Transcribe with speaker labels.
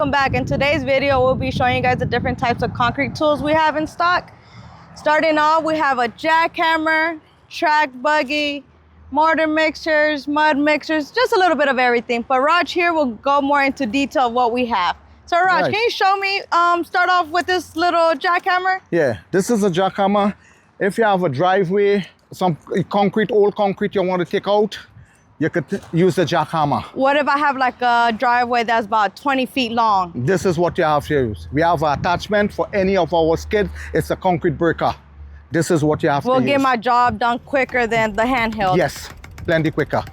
Speaker 1: Welcome back. In today's video, we'll be showing you guys the different types of concrete tools we have in stock. Starting off, we have a jackhammer, track buggy, mortar mixers, mud mixers, just a little bit of everything. But Raj here will go more into detail of what we have. So Raj,
Speaker 2: Right.
Speaker 1: can you show me, start off with this little jackhammer?
Speaker 2: Yeah, this is a jackhammer. If you have a driveway, some old concrete you want to take out, you could use the jackhammer.
Speaker 1: What if I have like a driveway that's about 20 feet long?
Speaker 2: This is what you have to use. We have an attachment for any of our skids. It's a concrete breaker. This is what you have to use.
Speaker 1: We'll get my job done quicker than the handheld.
Speaker 2: Yes, plenty quicker.